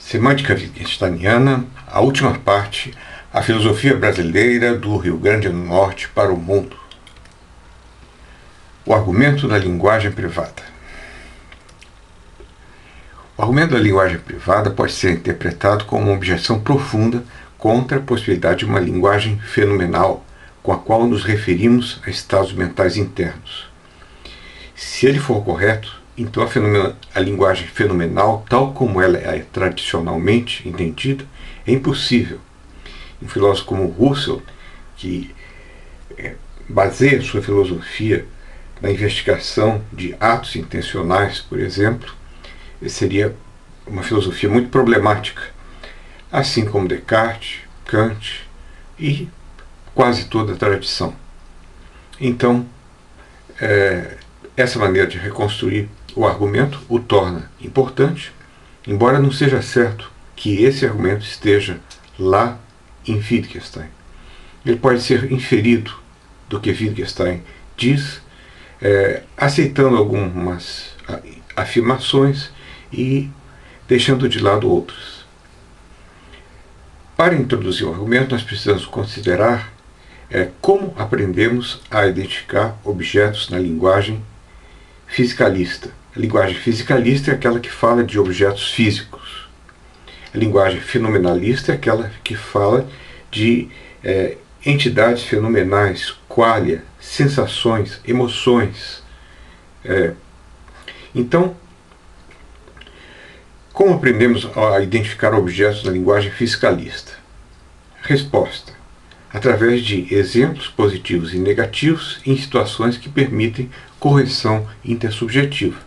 Semântica Wittgensteiniana, a última parte, a filosofia brasileira do Rio Grande do Norte para o mundo. O argumento da linguagem privada. O argumento da linguagem privada pode ser interpretado como uma objeção profunda contra a possibilidade de uma linguagem fenomenal com a qual nos referimos a estados mentais internos. Se ele for correto, então a linguagem fenomenal, tal como ela é tradicionalmente entendida, é impossível. Um filósofo como Russell, que baseia sua filosofia na investigação de atos intencionais, por exemplo, seria uma filosofia muito problemática, assim como Descartes, Kant e quase toda a tradição. Então, essa maneira de reconstruir o argumento o torna importante, embora não seja certo que esse argumento esteja lá em Wittgenstein. Ele pode ser inferido do que Wittgenstein diz, aceitando algumas afirmações e deixando de lado outras. Para introduzir o argumento, nós precisamos considerar como aprendemos a identificar objetos na linguagem fisicalista. A linguagem fisicalista é aquela que fala de objetos físicos. A linguagem fenomenalista é aquela que fala de entidades fenomenais, qualia, sensações, emoções. Então, como aprendemos a identificar objetos na linguagem fisicalista? Resposta: através de exemplos positivos e negativos em situações que permitem correção intersubjetiva.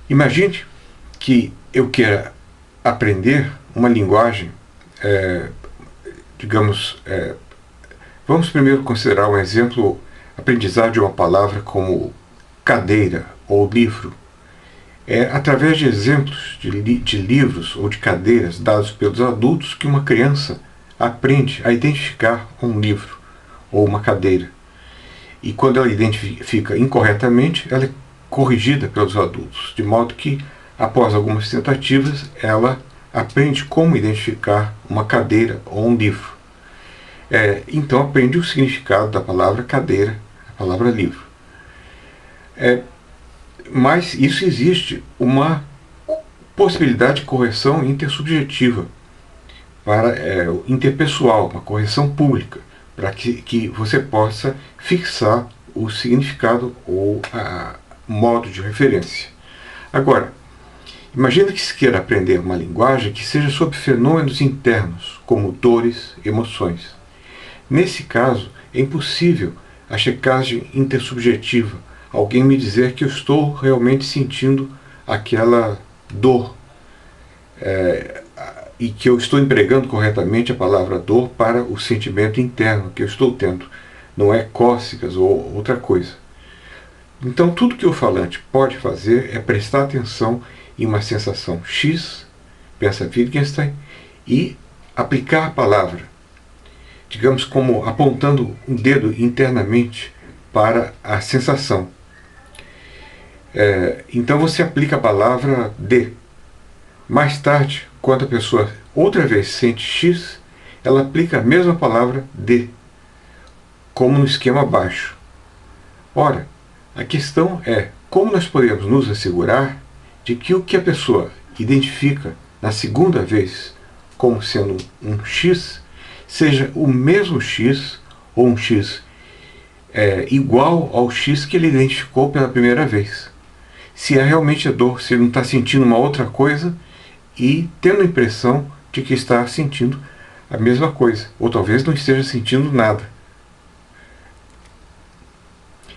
Imagine que eu queira aprender uma linguagem, vamos primeiro considerar um exemplo, aprendizado de uma palavra como cadeira ou livro. Através de exemplos de livros ou de cadeiras dados pelos adultos que uma criança aprende a identificar um livro ou uma cadeira. E quando ela identifica incorretamente, ela é corrigida pelos adultos, de modo que, após algumas tentativas, ela aprende como identificar uma cadeira ou um livro. Então aprende o significado da palavra cadeira, a palavra livro. Mas isso existe uma possibilidade de correção intersubjetiva, interpessoal, uma correção pública, para que você possa fixar o significado ou modo de referência. Agora, imagine que se queira aprender uma linguagem que seja sobre fenômenos internos, como dores, emoções. Nesse caso, é impossível a checagem intersubjetiva, alguém me dizer que eu estou realmente sentindo aquela dor e que eu estou empregando corretamente a palavra dor para o sentimento interno que eu estou tendo. Não é cócegas ou outra coisa. Então, tudo que o falante pode fazer é prestar atenção em uma sensação X, pensa Wittgenstein, e aplicar a palavra, digamos como apontando um dedo internamente para a sensação. Então você aplica a palavra de. Mais tarde, quando a pessoa outra vez sente X, ela aplica a mesma palavra de, como no esquema abaixo. Ora, a questão é como nós podemos nos assegurar de que o que a pessoa identifica na segunda vez como sendo um X, seja o mesmo X ou um X igual ao X que ele identificou pela primeira vez. Se é realmente a dor, se ele não está sentindo uma outra coisa e tendo a impressão de que está sentindo a mesma coisa, ou talvez não esteja sentindo nada.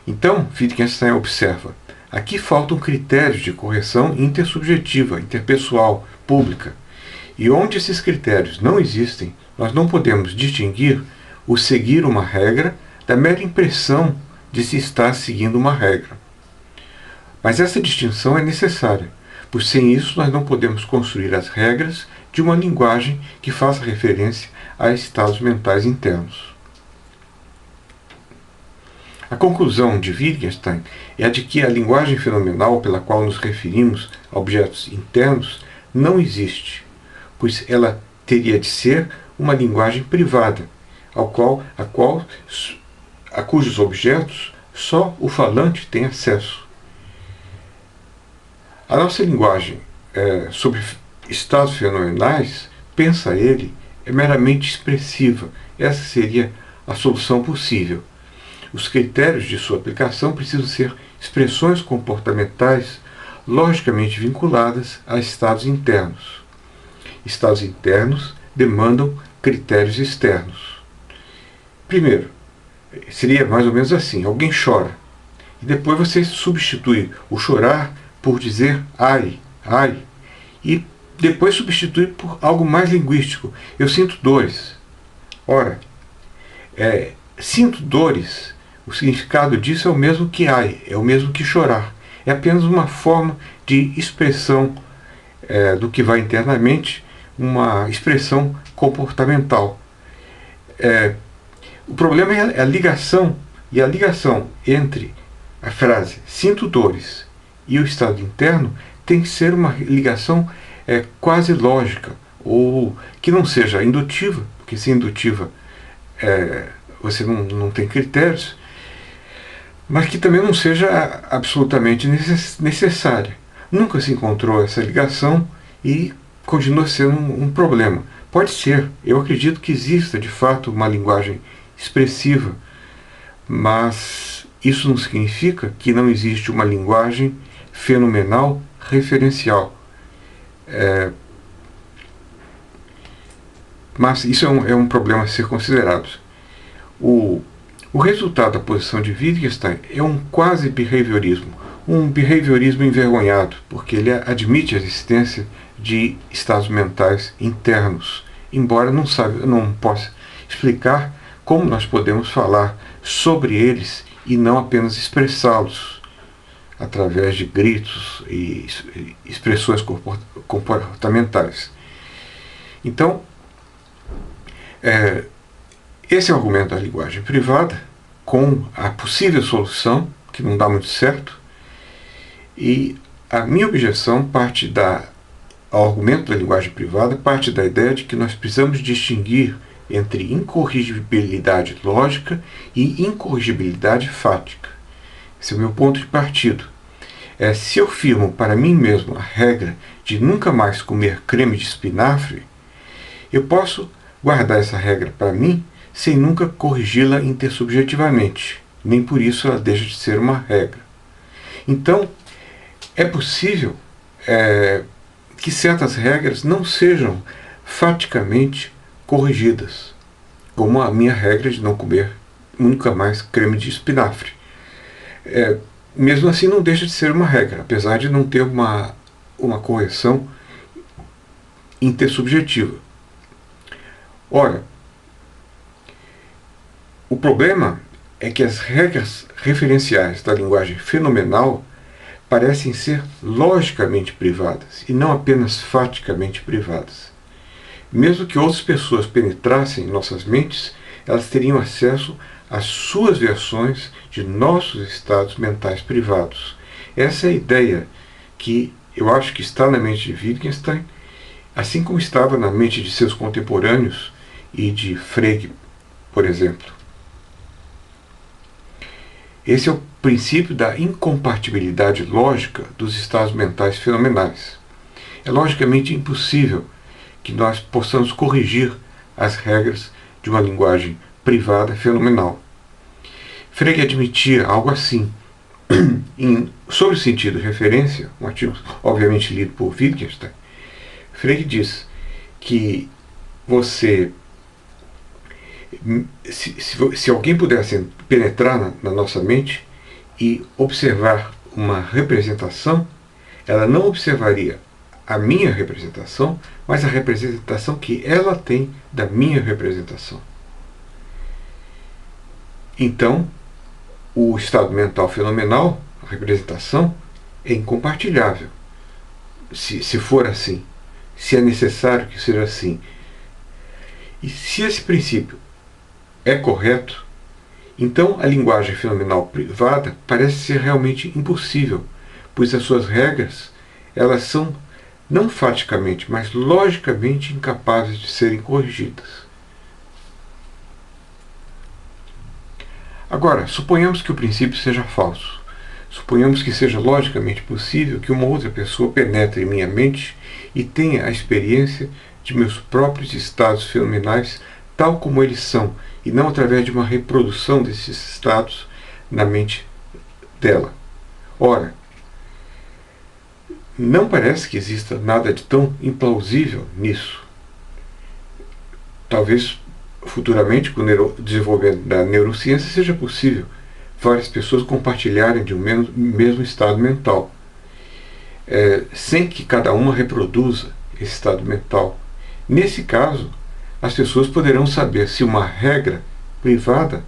Então, Wittgenstein observa: aqui faltam critérios de correção intersubjetiva, interpessoal, pública. E onde esses critérios não existem, nós não podemos distinguir o seguir uma regra da mera impressão de se estar seguindo uma regra. Mas essa distinção é necessária, pois sem isso nós não podemos construir as regras de uma linguagem que faça referência a estados mentais internos. A conclusão de Wittgenstein é a de que a linguagem fenomenal pela qual nos referimos a objetos internos não existe, pois ela teria de ser uma linguagem privada, a cujos objetos só o falante tem acesso. A nossa linguagem sobre estados fenomenais, pensa ele, é meramente expressiva. Essa seria a solução possível. Os critérios de sua aplicação precisam ser expressões comportamentais logicamente vinculadas a estados internos. Estados internos demandam critérios externos. Primeiro, seria mais ou menos assim: alguém chora, e depois você substitui o chorar por dizer ai, ai, e depois substitui por algo mais linguístico: eu sinto dores. Ora, sinto dores, o significado disso é o mesmo que ai, é o mesmo que chorar. É apenas uma forma de expressão do que vai internamente, uma expressão comportamental. O problema é a ligação, e a ligação entre a frase sinto dores e o estado interno tem que ser uma ligação quase lógica, ou que não seja indutiva, porque se indutiva você não tem critérios, mas que também não seja absolutamente necessária. Nunca se encontrou essa ligação e continua sendo um problema. Pode ser, eu acredito que exista de fato uma linguagem expressiva, mas isso não significa que não existe uma linguagem fenomenal referencial. Mas isso é um problema a ser considerado. O resultado da posição de Wittgenstein é um quase behaviorismo, um behaviorismo envergonhado, porque ele admite a existência de estados mentais internos, embora não possa explicar como nós podemos falar sobre eles e não apenas expressá-los através de gritos e expressões comportamentais. Então, esse é o argumento da linguagem privada, com a possível solução, que não dá muito certo, e a minha objeção ao argumento da linguagem privada parte da ideia de que nós precisamos distinguir entre incorrigibilidade lógica e incorrigibilidade fática. Esse é o meu ponto de partida. Se eu firmo para mim mesmo a regra de nunca mais comer creme de espinafre, eu posso guardar essa regra para mim sem nunca corrigi-la intersubjetivamente. Nem por isso ela deixa de ser uma regra. Então, é possível que certas regras não sejam faticamente corrigidas, como a minha regra de não comer nunca mais creme de espinafre. Mesmo assim, não deixa de ser uma regra, apesar de não ter uma correção intersubjetiva. Ora, o problema é que as regras referenciais da linguagem fenomenal parecem ser logicamente privadas e não apenas faticamente privadas. Mesmo que outras pessoas penetrassem em nossas mentes, elas teriam acesso às suas versões de nossos estados mentais privados. Essa é a ideia que eu acho que está na mente de Wittgenstein, assim como estava na mente de seus contemporâneos e de Frege, por exemplo. Esse é o princípio da incompatibilidade lógica dos estados mentais fenomenais. É logicamente impossível que nós possamos corrigir as regras de uma linguagem privada fenomenal. Frege admitia algo assim. Sobre o sentido de referência, um artigo obviamente lido por Wittgenstein, Frege diz que se alguém pudesse penetrar na nossa mente e observar uma representação, ela não observaria a minha representação, mas a representação que ela tem da minha representação. Então, o estado mental fenomenal, a representação, é incompartilhável. Se for assim, se é necessário que seja assim. E se esse princípio é correto, Então, a linguagem fenomenal privada parece ser realmente impossível, pois as suas regras, elas são não faticamente, mas logicamente incapazes de serem corrigidas. Agora, suponhamos que o princípio seja falso. Suponhamos que seja logicamente possível que uma outra pessoa penetre em minha mente e tenha a experiência de meus próprios estados fenomenais tal como eles são, e não através de uma reprodução desses estados na mente dela. Ora, não parece que exista nada de tão implausível nisso. Talvez futuramente, com o desenvolvimento da neurociência, seja possível várias pessoas compartilharem de um mesmo estado mental, sem que cada uma reproduza esse estado mental. Nesse caso, as pessoas poderão saber se uma regra privada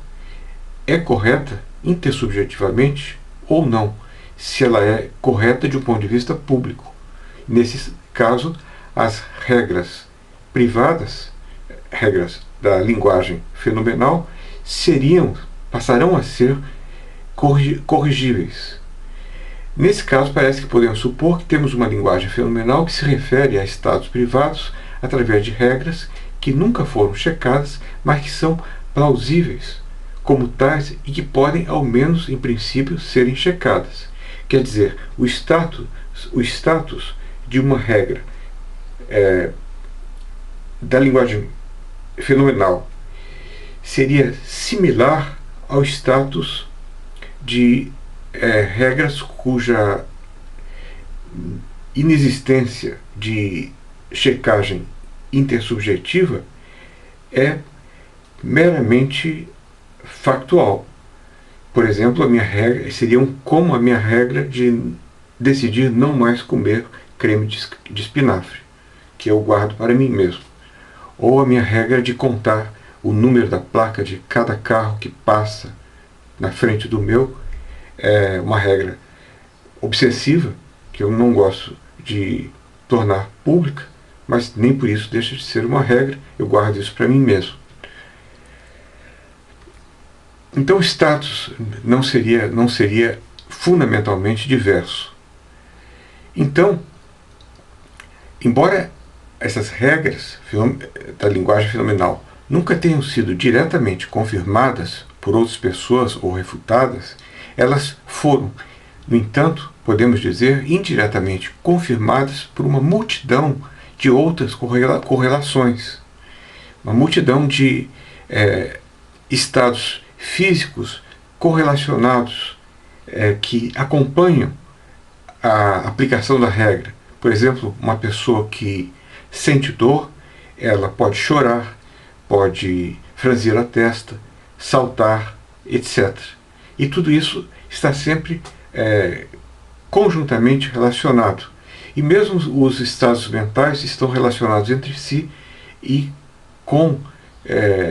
é correta intersubjetivamente ou não, se ela é correta de um ponto de vista público. Nesse caso, as regras privadas, regras da linguagem fenomenal, passarão a ser corrigíveis. Nesse caso, parece que podemos supor que temos uma linguagem fenomenal que se refere a estados privados através de regras que nunca foram checadas, mas que são plausíveis como tais e que podem, ao menos em princípio, serem checadas. Quer dizer, o status de uma regra da linguagem fenomenal seria similar ao status de regras cuja inexistência de checagem intersubjetiva é meramente factual. Por exemplo, a minha regra seria como a minha regra de decidir não mais comer creme de espinafre, que eu guardo para mim mesmo. Ou a minha regra de contar o número da placa de cada carro que passa na frente do meu, é uma regra obsessiva que eu não gosto de tornar pública, mas nem por isso deixa de ser uma regra, eu guardo isso para mim mesmo. Então o status não seria fundamentalmente diverso. Então, embora essas regras da linguagem fenomenal nunca tenham sido diretamente confirmadas por outras pessoas ou refutadas, elas foram, no entanto, podemos dizer, indiretamente confirmadas por uma multidão de outras correlações, uma multidão de estados físicos correlacionados que acompanham a aplicação da regra. Por exemplo, uma pessoa que sente dor, ela pode chorar, pode franzir a testa, saltar, etc. E tudo isso está sempre conjuntamente relacionado. E mesmo os estados mentais estão relacionados entre si e com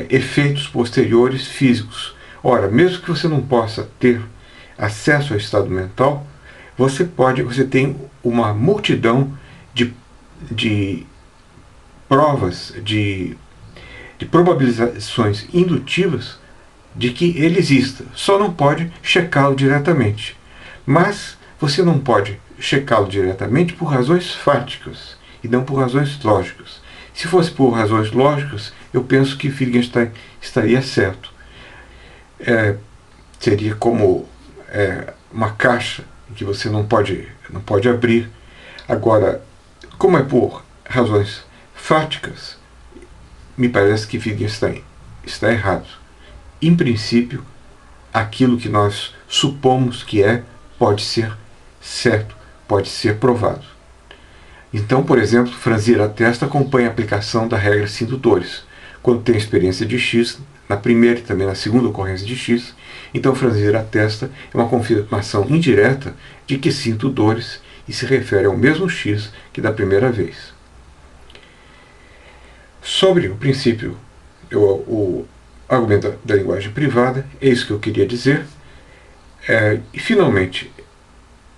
efeitos posteriores físicos. Ora, mesmo que você não possa ter acesso ao estado mental, você tem uma multidão de provas, de probabilizações indutivas de que ele exista. Só não pode checá-lo diretamente. Mas você não pode checá-lo diretamente por razões fáticas e não por razões lógicas. Se fosse por razões lógicas, eu penso que Wittgenstein estaria certo. Seria como uma caixa que você não pode abrir. Agora, como é por razões fáticas, me parece que Wittgenstein está errado. Em princípio, aquilo que nós supomos que pode ser certo, pode ser provado. Então, por exemplo, franzir a testa acompanha a aplicação da regra sim indutores. Quando tem experiência de X, na primeira e também na segunda ocorrência de X, então franzir a testa é uma confirmação indireta de que sim indutores e se refere ao mesmo X que da primeira vez. Sobre o princípio, o argumento da linguagem privada, é isso que eu queria dizer. E, finalmente,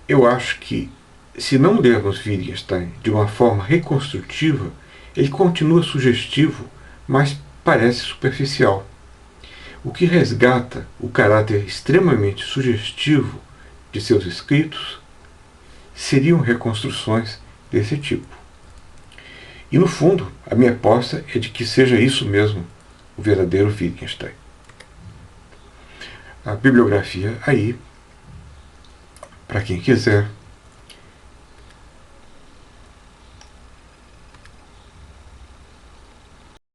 eu acho que, se não lermos Wittgenstein de uma forma reconstrutiva, ele continua sugestivo, mas parece superficial. o que resgata o caráter extremamente sugestivo de seus escritos seriam reconstruções desse tipo. E, no fundo, a minha aposta é de que seja isso mesmo o verdadeiro Wittgenstein. A bibliografia aí, para quem quiser